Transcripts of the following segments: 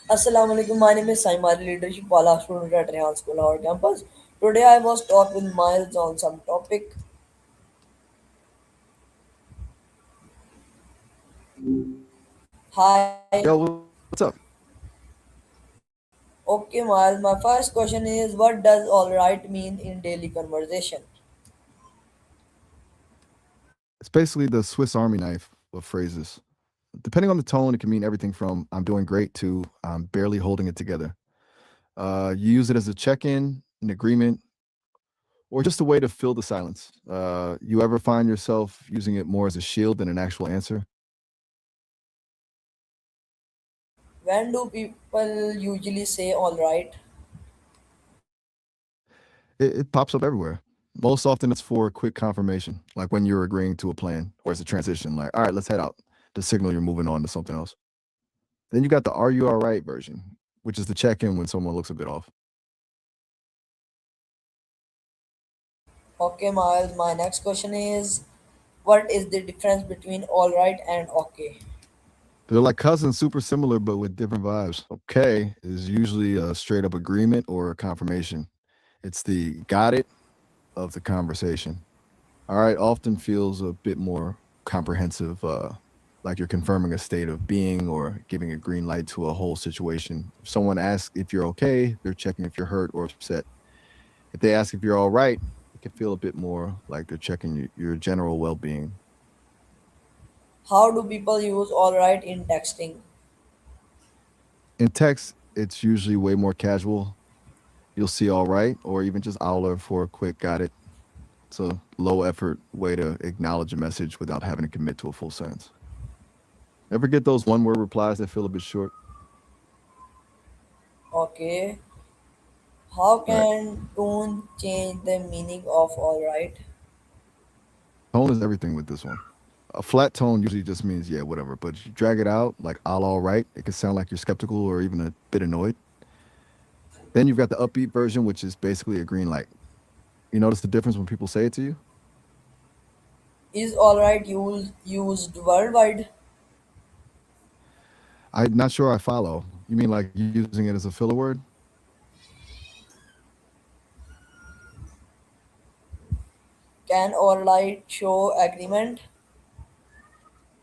Assalamu alaikum. My name is Saima, leadership wala student at Rehan School, our campus. Today I was talk with Miles on some topic. Hi. Yo, what's up? Okay, Miles. My first question is, what does all right mean in daily conversation? It's basically the Swiss Army knife of phrases. Depending on the tone, it can mean everything from I'm doing great to I'm barely holding it together. You use it as a check in, an agreement, or just a way to fill the silence. You ever find yourself using it more as a shield than an actual answer? When do people usually say all right? It pops up everywhere. Most often, it's for quick confirmation, like when you're agreeing to a plan, or as a transition, like, all right, let's head out, to signal you're moving on to something else. Then you got the Are You All Right version, which is the check in when someone looks a bit off. Okay, Miles. My next question is, what is the difference between all right and okay? They're like cousins, super similar, but with different vibes. Okay is usually a straight up agreement or a confirmation. It's the got it of the conversation. All right, often feels a bit more comprehensive, like you're confirming a state of being or giving a green light to a whole situation. If someone asks if you're okay, they're checking if you're hurt or upset. If they ask if you're all right, it can feel a bit more like they're checking your general well being. How do people use all right in texting? In text, it's usually way more casual. You'll see all right, or even just Owler for a quick got it. It's a low effort way to acknowledge a message without having to commit to a full sentence. Ever get those one word replies that feel a bit short? Okay. How Right. can tone change the meaning of all right? Tone is everything with this one. A flat tone usually just means, yeah, whatever. But you drag it out, like all right, it can sound like you're skeptical or even a bit annoyed. Then you've got the upbeat version, which is basically a green light. You notice the difference when people say it to you? Is alright used worldwide? I'm not sure I follow. You mean like using it as a filler word? Can alright show agreement?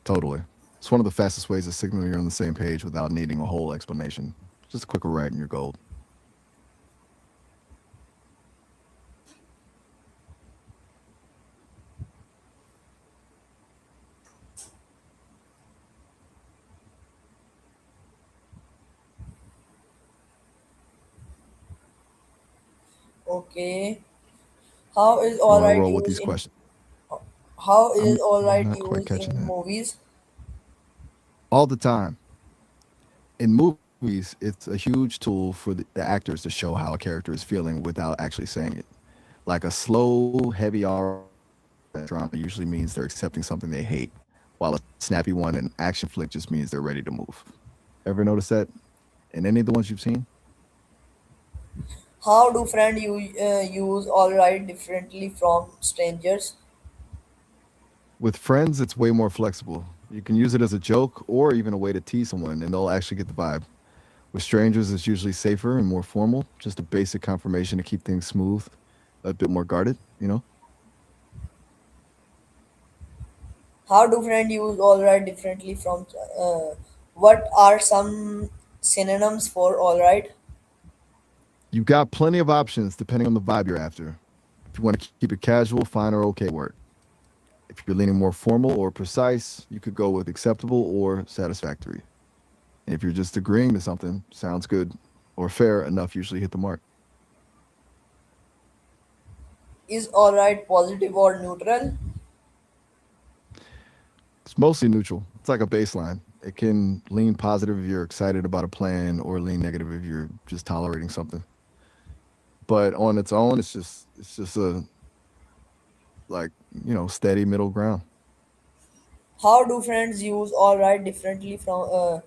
Totally. It's one of the fastest ways to signal you're on the same page without needing a whole explanation. Just a quick right and you're gold. Okay. How is You want to alright roll with used these in questions? how is I'm alright not quite used catching in that. movies? All the time. In movies, it's a huge tool for the actors to show how a character is feeling without actually saying it. Like a slow, heavy R drama usually means they're accepting something they hate, while a snappy one, an action flick, just means they're ready to move. Ever notice that in any of the ones you've seen? How do friends use alright differently from strangers? With friends, it's way more flexible. You can use it as a joke or even a way to tease someone, and they'll actually get the vibe. With strangers, it's usually safer and more formal, just a basic confirmation to keep things smooth, a bit more guarded. How do friends use alright differently from what are some synonyms for alright? You've got plenty of options depending on the vibe you're after. If you want to keep it casual, fine or okay word. If you're leaning more formal or precise, you could go with acceptable or satisfactory. And if you're just agreeing to something, sounds good or fair enough usually hit the mark. Is alright positive or neutral? It's mostly neutral. It's like a baseline. It can lean positive if you're excited about a plan or lean negative if you're just tolerating something. But on its own, it's just a like, steady middle ground. How do friends use alright differently from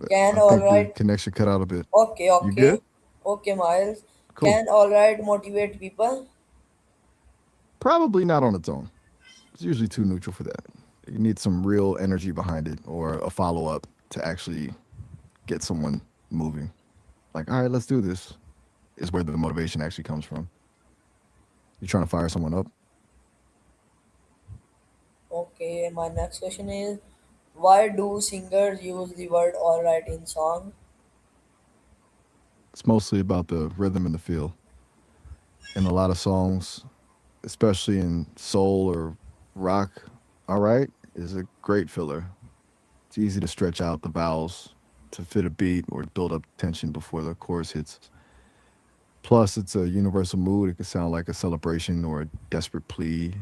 can I think the alright connection cut out a bit. okay, You good? okay. Okay, Miles. Cool. Can alright motivate people? Probably not on its own. It's usually too neutral for that. You need some real energy behind it or a follow up. to actually get someone moving. Like, all right, let's do this, is where the motivation actually comes from. You're trying to fire someone up. Okay, my next question is, why do singers use the word alright in song? It's mostly about the rhythm and the feel. In a lot of songs, especially in soul or rock, all right, is a great filler. It's easy to stretch out the vowels to fit a beat or build up tension before the chorus hits. Plus, it's a universal mood. It could sound like a celebration or a desperate plea,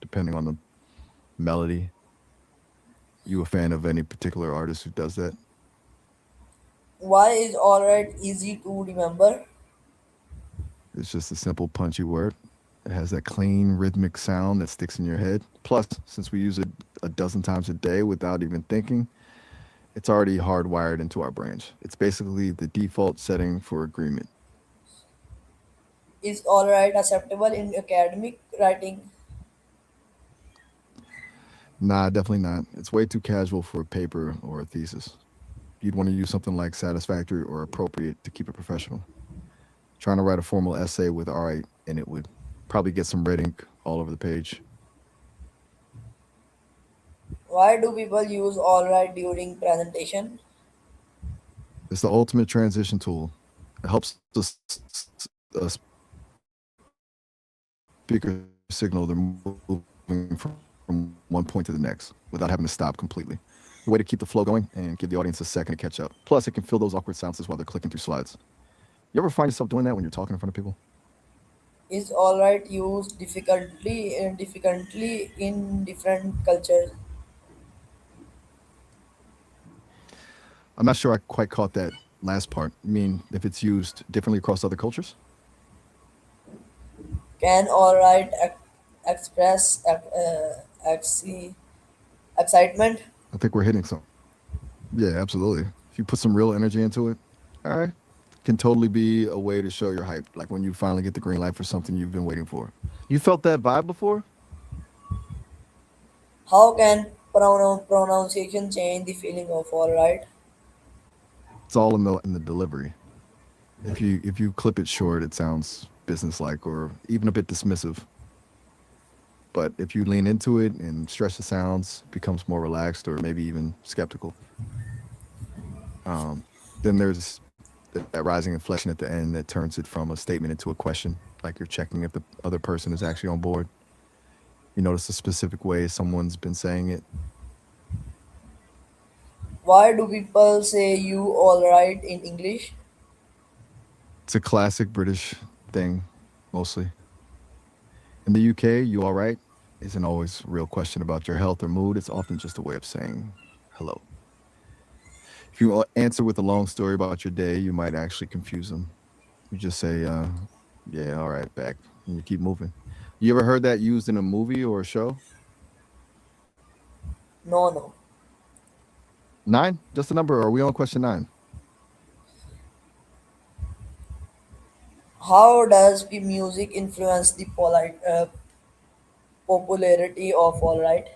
depending on the melody. You a fan of any particular artist who does that? Why is alright easy to remember? It's just a simple, punchy word. It has that clean, rhythmic sound that sticks in your head. Plus, since we use it a dozen times a day without even thinking, it's already hardwired into our brains. It's basically the default setting for agreement. Is alright acceptable in academic writing? Nah, definitely not. It's way too casual for a paper or a thesis. You'd want to use something like satisfactory or appropriate to keep it professional. Trying to write a formal essay with all right and it would probably get some red ink all over the page. Why do people use alright during presentation? It's the ultimate transition tool. It helps a speaker signal they're moving from one point to the next without having to stop completely. A way to keep the flow going and give the audience a second to catch up. Plus, it can fill those awkward silences while they're clicking through slides. You ever find yourself doing that when you're talking in front of people? Is alright used difficultly in different cultures? I'm not sure I quite caught that last part. You mean if it's used differently across other cultures? Can alright express excitement? I think we're hitting some. Yeah, absolutely. If you put some real energy into it, all right, can totally be a way to show your hype. Like when you finally get the green light for something you've been waiting for. You felt that vibe before? How can pronunciation change the feeling of alright? It's all in the delivery. If you clip it short, it sounds businesslike or even a bit dismissive. But if you lean into it and stretch the sounds, it becomes more relaxed or maybe even skeptical. Then there's that rising inflection at the end that turns it from a statement into a question, like you're checking if the other person is actually on board. You notice the specific way someone's been saying it. Why do people say you alright in English? It's a classic British thing, mostly. In the UK, you all right isn't always a real question about your health or mood. It's often just a way of saying hello. If you answer with a long story about your day, you might actually confuse them. You just say, yeah, all right, back, and you keep moving. You ever heard that used in a movie or a show? No, no. 9? Just a number, or are we on question 9? How does the music influence the popularity of alright?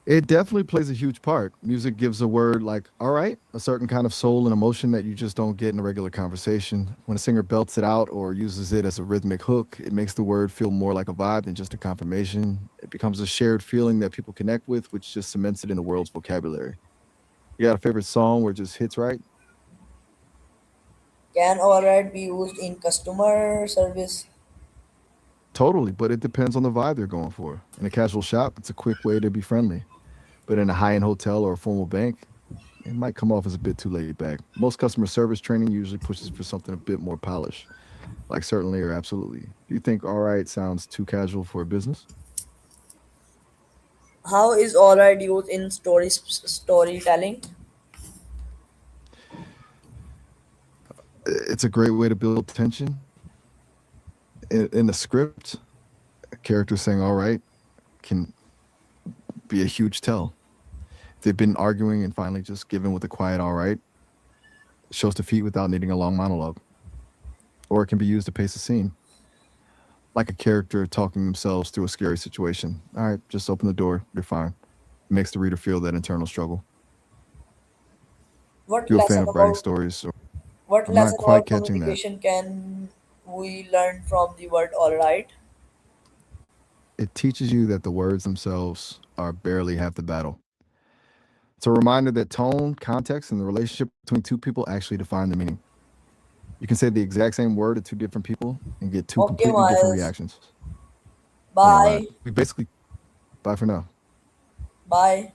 It definitely plays a huge part. Music gives a word like, all right, a certain kind of soul and emotion that you just don't get in a regular conversation. When a singer belts it out or uses it as a rhythmic hook, it makes the word feel more like a vibe than just a confirmation. It becomes a shared feeling that people connect with, which just cements it in the world's vocabulary. You got a favorite song where it just hits right? Can alright be used in customer service? Totally, but it depends on the vibe they're going for. In a casual shop, it's a quick way to be friendly. But in a high end hotel or a formal bank, it might come off as a bit too laid back. Most customer service training usually pushes for something a bit more polished, like certainly or absolutely. Do you think all right sounds too casual for a business? How is alright used in storytelling? It's a great way to build tension. In the script, a character saying all right can be a huge tell. If they've been arguing and finally just given with a quiet all right, it shows defeat without needing a long monologue. Or it can be used to pace a scene, like a character talking themselves through a scary situation. All right, just open the door. You're fine. It makes the reader feel that internal struggle. What You a fan lesson of writing about stories? Or what I'm not lesson quite about catching that. communication can we learn from the word all right? It teaches you that the words themselves are barely half the battle. It's a reminder that tone, context, and the relationship between two people actually define the meaning. You can say the exact same word to two different people and get two Okay, completely different Miles. reactions. All right. Bye. We basically, bye for now. Bye.